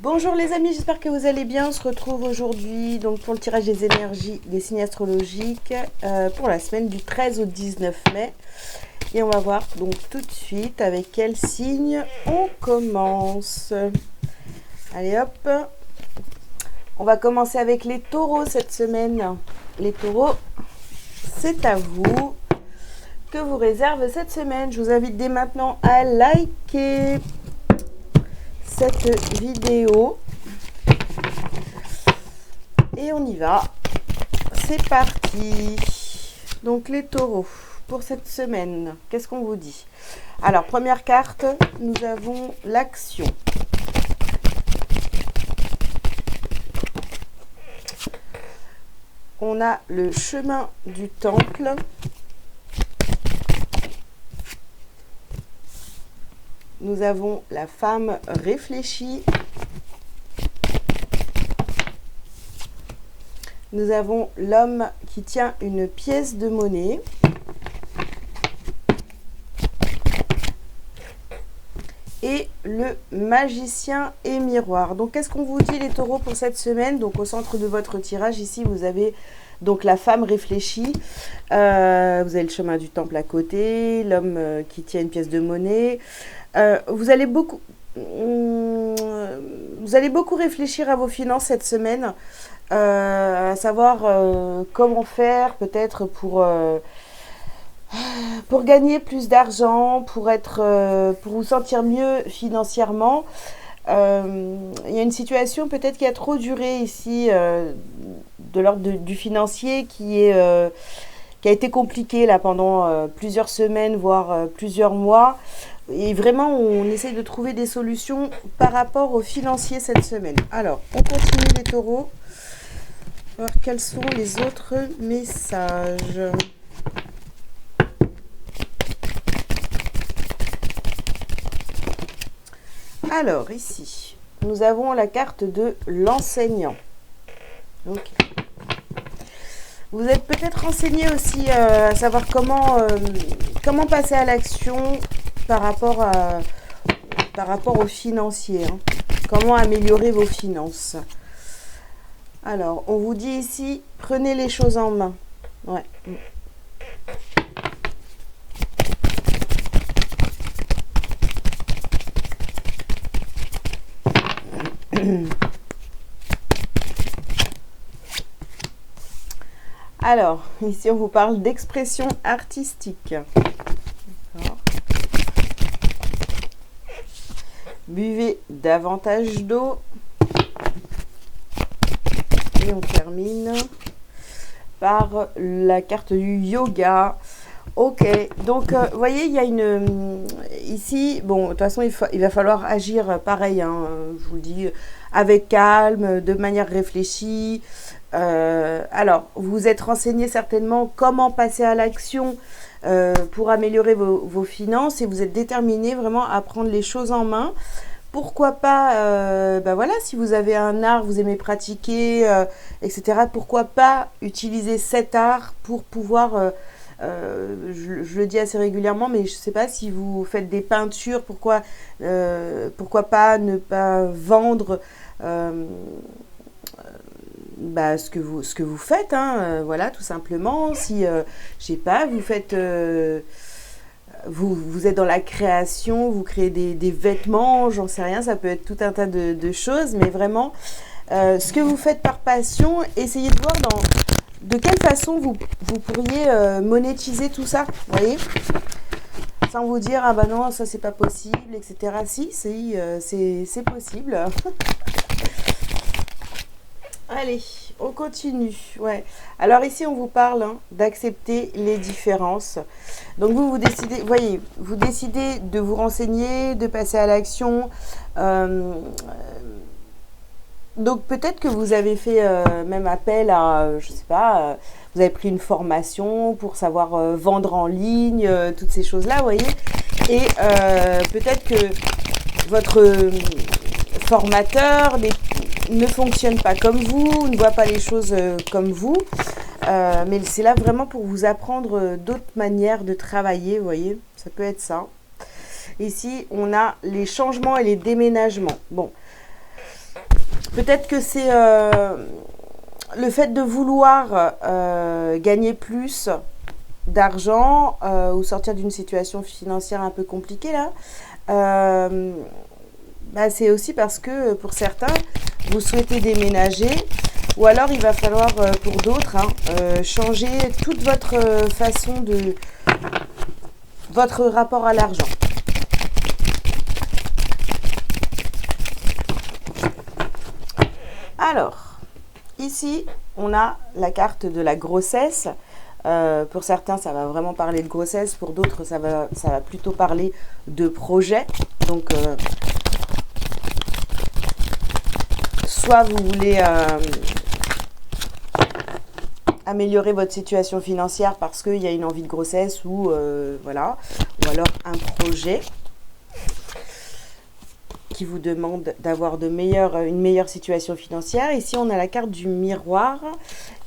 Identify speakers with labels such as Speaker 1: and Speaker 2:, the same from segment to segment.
Speaker 1: Bonjour les amis, j'espère que vous allez bien. On se retrouve aujourd'hui donc pour le tirage des énergies des signes astrologiques pour la semaine du 13 au 19 mai. Et on va voir donc tout de suite avec quel signe on commence. Allez hop, on va commencer avec les taureaux cette semaine. Les taureaux, c'est à vous. Que vous réserve cette semaine? Je vous invite dès maintenant à liker cette vidéo. Et on y va. C'est parti. Donc les taureaux, pour cette semaine, qu'est-ce qu'on vous dit? Alors, première carte, nous avons l'action. On a le chemin du temple. Nous avons la femme réfléchie. Nous avons l'homme qui tient une pièce de monnaie. Et le magicien et miroir. Donc, qu'est-ce qu'on vous dit les taureaux pour cette semaine? Donc, au centre de votre tirage, ici, vous avez donc la femme réfléchie. Vous avez le chemin du temple à côté. L'homme qui tient une pièce de monnaie. Vous allez beaucoup réfléchir à vos finances cette semaine. À savoir comment faire peut-être pour gagner plus d'argent, pour vous sentir mieux financièrement. Il y a une situation peut-être qui a trop duré ici de l'ordre du financier qui a été compliqué là pendant plusieurs semaines, voire plusieurs mois. Et vraiment, on essaie de trouver des solutions par rapport au financier cette semaine. Alors, on continue les taureaux. Alors, quels sont les autres messages? Alors, ici, nous avons la carte de l'enseignant. Donc, vous êtes peut-être renseigné aussi à savoir comment passer à l'action par rapport au financier. Hein. Comment améliorer vos finances. Alors, on vous dit ici, prenez les choses en main. Ouais. Alors, ici, on vous parle d'expression artistique. D'accord. Buvez davantage d'eau. Et on termine par la carte du yoga. Ok, donc vous voyez, il y a ici, bon, de toute façon, il va falloir agir pareil, hein, je vous le dis, avec calme, de manière réfléchie. Alors, vous vous êtes renseigné certainement comment passer à l'action pour améliorer vos finances et vous êtes déterminé vraiment à prendre les choses en main. Pourquoi pas, voilà, si vous avez un art, vous aimez pratiquer, etc., pourquoi pas utiliser cet art pour pouvoir, je le dis assez régulièrement, mais je ne sais pas si vous faites des peintures, pourquoi pas ne pas vendre ce que vous faites, hein, voilà, tout simplement. Si, je sais pas, vous faites... Vous êtes dans la création, vous créez des vêtements, j'en sais rien, ça peut être tout un tas de choses, mais vraiment, ce que vous faites par passion, essayez de voir de quelle façon vous pourriez monétiser tout ça, vous voyez, sans vous dire, ah bah non, ça c'est pas possible, etc. Si, c'est possible. Allez, on continue. Ouais. Alors ici, on vous parle d'accepter les différences. Donc vous décidez, voyez, vous décidez de vous renseigner, de passer à l'action. Donc peut-être que vous avez fait même appel à, je sais pas, vous avez pris une formation pour savoir vendre en ligne, toutes ces choses-là, vous voyez. Et peut-être que votre formateur ne fonctionne pas comme vous, ne voit pas les choses comme vous. Mais c'est là vraiment pour vous apprendre d'autres manières de travailler, vous voyez. Ça peut être ça. Ici, on a les changements et les déménagements. Bon, Peut-être que c'est le fait de vouloir gagner plus d'argent ou sortir d'une situation financière un peu compliquée là. Bah, c'est aussi parce que pour certains, vous souhaitez déménager ou alors il va falloir pour d'autres changer toute votre façon de votre rapport à l'argent. Alors, ici, on a la carte de la grossesse. Pour certains, ça va vraiment parler de grossesse. Pour d'autres, ça va plutôt parler de projet. Donc, soit vous voulez améliorer votre situation financière parce qu'il y a une envie de grossesse ou voilà, ou alors un projet qui vous demande d'avoir une meilleure situation financière. Ici, on a la carte du miroir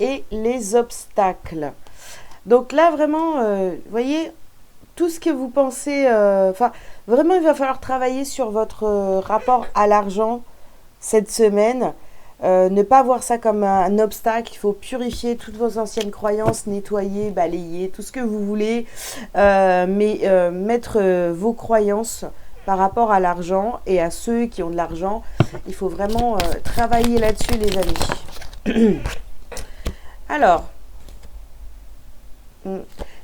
Speaker 1: et les obstacles. Donc là, vraiment, vous voyez, tout ce que vous pensez... vraiment, il va falloir travailler sur votre rapport à l'argent cette semaine. Ne pas voir ça comme un obstacle. Il faut purifier toutes vos anciennes croyances, nettoyer, balayer, tout ce que vous voulez. Mais mettre vos croyances par rapport à l'argent et à ceux qui ont de l'argent. Il faut vraiment travailler là-dessus, les amis. Alors,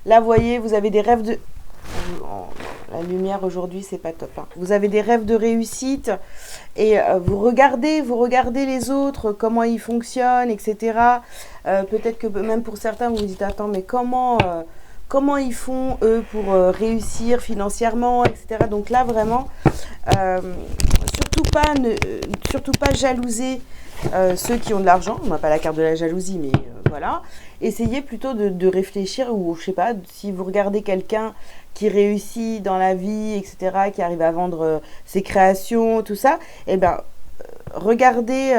Speaker 1: là, vous voyez, vous avez des rêves de... La lumière aujourd'hui, c'est pas top. Hein. Vous avez des rêves de réussite et vous regardez les autres, comment ils fonctionnent, etc. Peut-être que même pour certains, vous vous dites, attends, mais comment ils font, eux, pour réussir financièrement, etc. Donc là, vraiment, surtout pas jalouser ceux qui ont de l'argent. On n'a pas la carte de la jalousie, mais voilà. Essayez plutôt de réfléchir, ou je sais pas, si vous regardez quelqu'un qui réussit dans la vie, etc., qui arrive à vendre ses créations, tout ça, eh bien, regardez,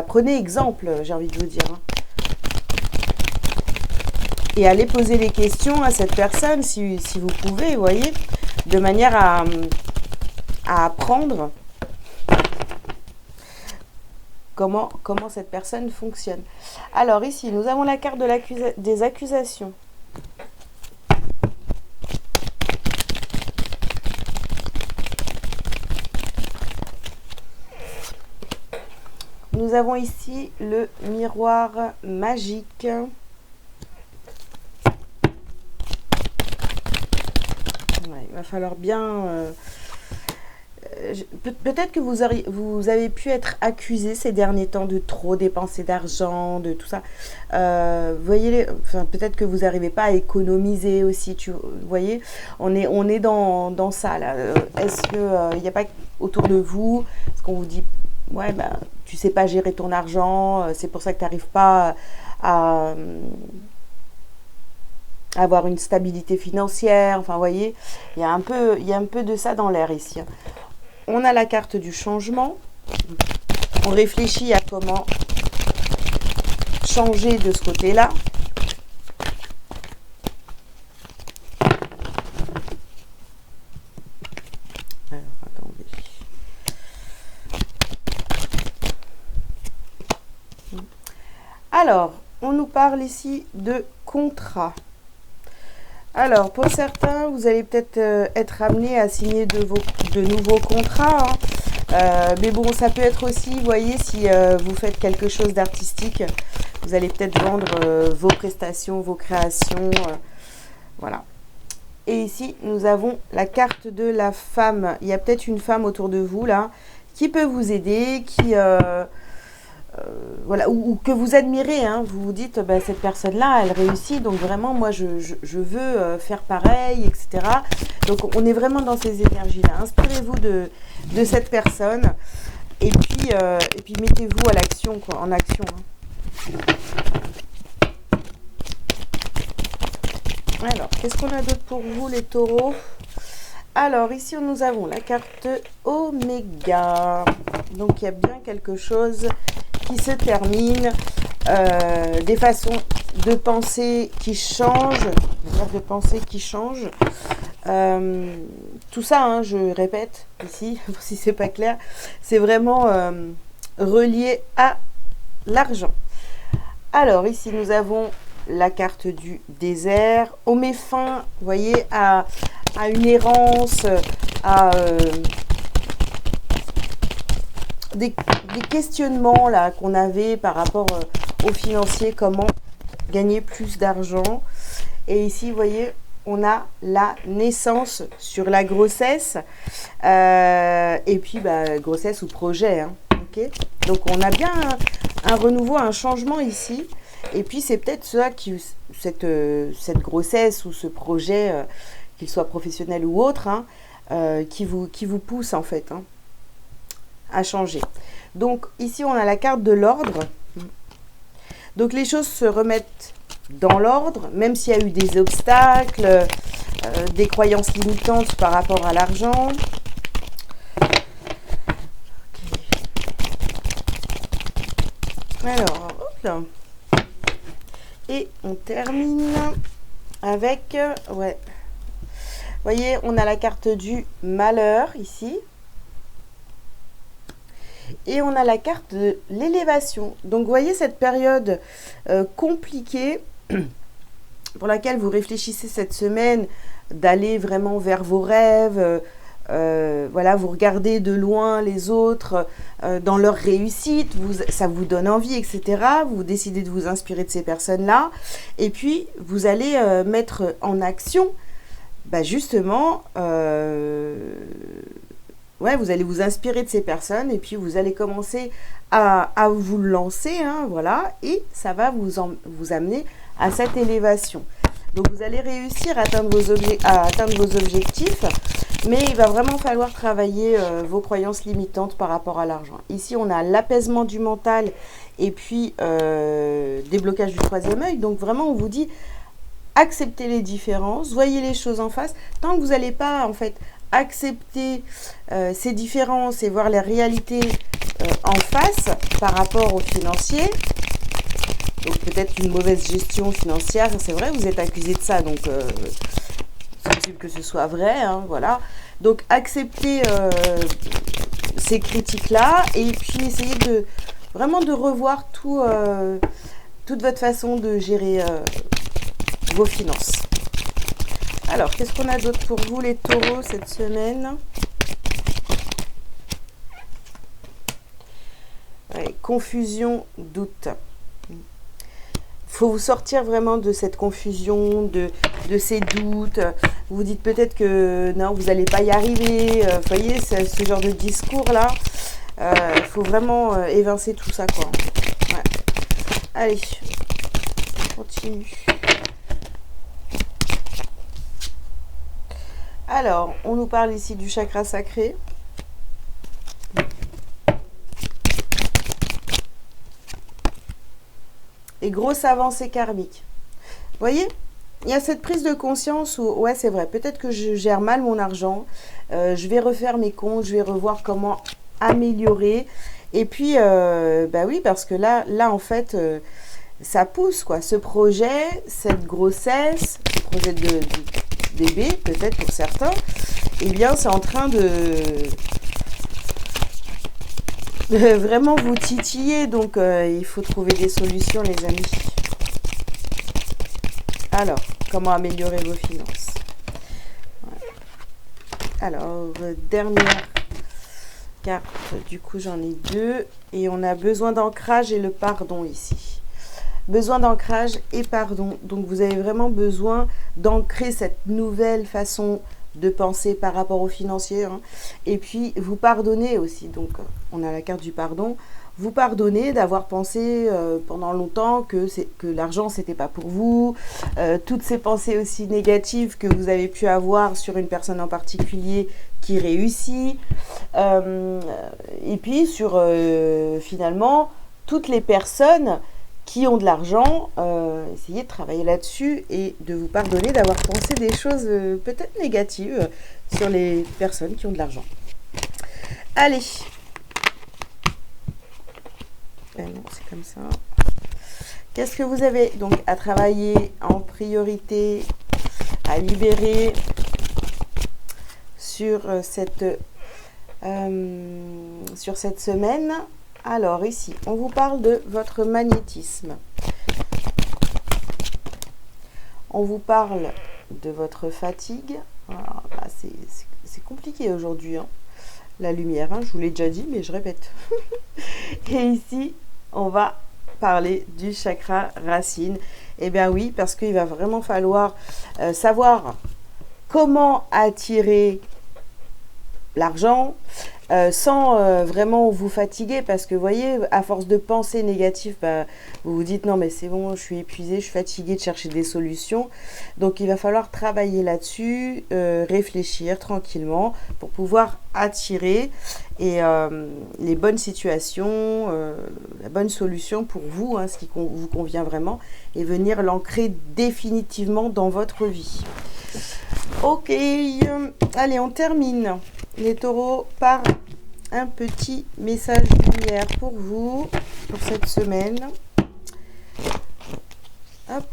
Speaker 1: prenez exemple, j'ai envie de vous dire. Hein. Et allez poser les questions à cette personne, si vous pouvez, vous voyez, de manière à apprendre comment cette personne fonctionne. Alors ici, nous avons la carte des accusations. Nous avons ici le miroir magique. Ouais, il va falloir bien... peut-être que vous avez pu être accusé ces derniers temps de trop dépenser d'argent, de tout ça. Voyez, peut-être que vous n'arrivez pas à économiser aussi. Vous voyez, on est dans ça là. Est-ce que il n'y a pas autour de vous, est-ce qu'on vous dit, ouais, tu sais pas gérer ton argent, c'est pour ça que tu n'arrives pas à avoir une stabilité financière. Enfin, vous voyez, il y a un peu de ça dans l'air ici. On a la carte du changement. On réfléchit à comment changer de ce côté-là. Alors, attendez. Alors, on nous parle ici de contrat. Alors, pour certains, vous allez peut-être être amené à signer de nouveaux contrats. Hein. Mais bon, ça peut être aussi, vous voyez, si vous faites quelque chose d'artistique, vous allez peut-être vendre vos prestations, vos créations. Voilà. Et ici, nous avons la carte de la femme. Il y a peut-être une femme autour de vous, là, qui peut vous aider, qui... voilà, ou que vous admirez, hein, vous vous dites, cette personne-là, elle réussit, donc vraiment, moi, je veux faire pareil, etc. Donc, on est vraiment dans ces énergies-là. Inspirez-vous de cette personne, et puis mettez-vous à l'action, quoi, en action. Hein. Alors, qu'est-ce qu'on a d'autre pour vous, les taureaux? Alors, ici, nous avons la carte Oméga. Donc, il y a bien quelque chose qui se termine, des façons de penser qui changent, tout ça, hein, je répète ici, si c'est pas clair, c'est vraiment relié à l'argent. Alors ici nous avons la carte du désert. On met fin, vous voyez, à une errance, à des questionnements là qu'on avait par rapport aux financiers, comment gagner plus d'argent. Et ici, vous voyez, on a la naissance sur la grossesse, et puis grossesse ou projet, hein, ok. Donc on a bien un renouveau, un changement ici. Et puis c'est peut-être ça qui, cette grossesse ou ce projet, qu'il soit professionnel ou autre, hein, qui vous pousse en fait, hein, à changer. Donc ici on a la carte de l'ordre. Donc les choses se remettent dans l'ordre, même s'il y a eu des obstacles, des croyances limitantes par rapport à l'argent. Okay. Alors, hop là. Et on termine avec, ouais, vous voyez, on a la carte du malheur ici. Et on a la carte de l'élévation. Donc, vous voyez cette période compliquée pour laquelle vous réfléchissez cette semaine, d'aller vraiment vers vos rêves. Voilà, vous regardez de loin les autres dans leur réussite, ça vous donne envie, etc. Vous décidez de vous inspirer de ces personnes-là. Et puis, vous allez mettre en action, justement... ouais, vous allez vous inspirer de ces personnes et puis vous allez commencer à vous lancer, hein, voilà, et ça va vous amener à cette élévation. Donc vous allez réussir à atteindre vos objectifs, mais il va vraiment falloir travailler vos croyances limitantes par rapport à l'argent. Ici, on a l'apaisement du mental et puis déblocage du troisième œil. Donc vraiment, on vous dit, acceptez les différences, voyez les choses en face. Tant que vous n'allez pas, en fait, accepter ces différences et voir les réalités en face par rapport aux financiers, donc peut-être une mauvaise gestion financière, c'est vrai, vous êtes accusé de ça, donc c'est possible que ce soit vrai, hein, voilà. Donc acceptez ces critiques-là et puis essayez vraiment de revoir toute votre façon de gérer vos finances. Alors, qu'est-ce qu'on a d'autre pour vous, les taureaux, cette semaine? Ouais, confusion, doute. Il faut vous sortir vraiment de cette confusion, de ces doutes. Vous vous dites peut-être que non, vous n'allez pas y arriver. Vous voyez, ce genre de discours-là. Il faut vraiment évincer tout ça, quoi. Ouais. Allez, on continue. Alors, on nous parle ici du chakra sacré. Et grosse avancée karmique. Vous voyez, il y a cette prise de conscience où, ouais, c'est vrai, peut-être que je gère mal mon argent. Je vais refaire mes comptes, je vais revoir comment améliorer. Et puis, oui, parce que là en fait, ça pousse, quoi. Ce projet, cette grossesse, ce projet de bébé, peut-être pour certains, eh bien, c'est en train de vraiment vous titiller. Donc, il faut trouver des solutions, les amis. Alors, comment améliorer vos finances? Ouais. Alors, dernière carte. Du coup, j'en ai deux. Et on a besoin d'ancrage et le pardon ici. Besoin d'ancrage et pardon. Donc, vous avez vraiment besoin d'ancrer cette nouvelle façon de penser par rapport aux financiers. Hein. Et puis, vous pardonnez aussi. Donc, on a la carte du pardon. Vous pardonnez d'avoir pensé pendant longtemps que l'argent, c'était pas pour vous. Toutes ces pensées aussi négatives que vous avez pu avoir sur une personne en particulier qui réussit. Et puis, sur finalement, toutes les personnes qui ont de l'argent, essayez de travailler là-dessus et de vous pardonner d'avoir pensé des choses peut-être négatives sur les personnes qui ont de l'argent. Allez. Non, c'est comme ça. Qu'est-ce que vous avez donc à travailler en priorité, à libérer sur cette semaine? Alors ici, on vous parle de votre magnétisme. On vous parle de votre fatigue. Alors, là, c'est compliqué aujourd'hui, hein. La lumière, hein, je vous l'ai déjà dit, mais je répète. Et ici, on va parler du chakra racine. Eh bien oui, parce qu'il va vraiment falloir savoir comment attirer l'argent sans vraiment vous fatiguer, parce que vous voyez, à force de pensées négatives, bah, vous vous dites non mais c'est bon, je suis épuisée, je suis fatiguée de chercher des solutions. Donc il va falloir travailler là-dessus, réfléchir tranquillement pour pouvoir attirer les bonnes situations, la bonne solution pour vous, hein, ce qui vous convient vraiment, et venir l'ancrer définitivement dans votre vie. Ok, allez, on termine. Les taureaux, par un petit message lumière pour vous, pour cette semaine. Hop,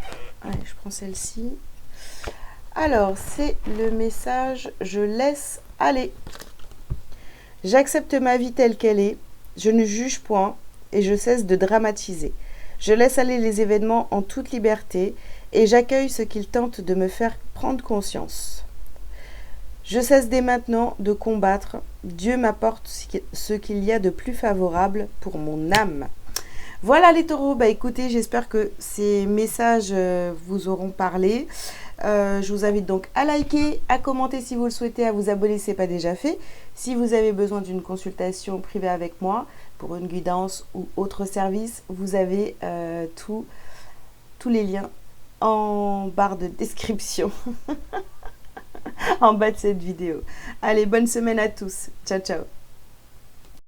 Speaker 1: allez, je prends celle-ci. Alors, c'est le message « Je laisse aller ». J'accepte ma vie telle qu'elle est, je ne juge point et je cesse de dramatiser. Je laisse aller les événements en toute liberté et j'accueille ce qu'ils tentent de me faire prendre conscience. Je cesse dès maintenant de combattre. Dieu m'apporte ce qu'il y a de plus favorable pour mon âme. Voilà les taureaux, bah écoutez, j'espère que ces messages vous auront parlé. Je vous invite donc à liker, à commenter si vous le souhaitez, à vous abonner si ce n'est pas déjà fait. Si vous avez besoin d'une consultation privée avec moi pour une guidance ou autre service, vous avez tous les liens en barre de description. En bas de cette vidéo. Allez, bonne semaine à tous. Ciao, ciao.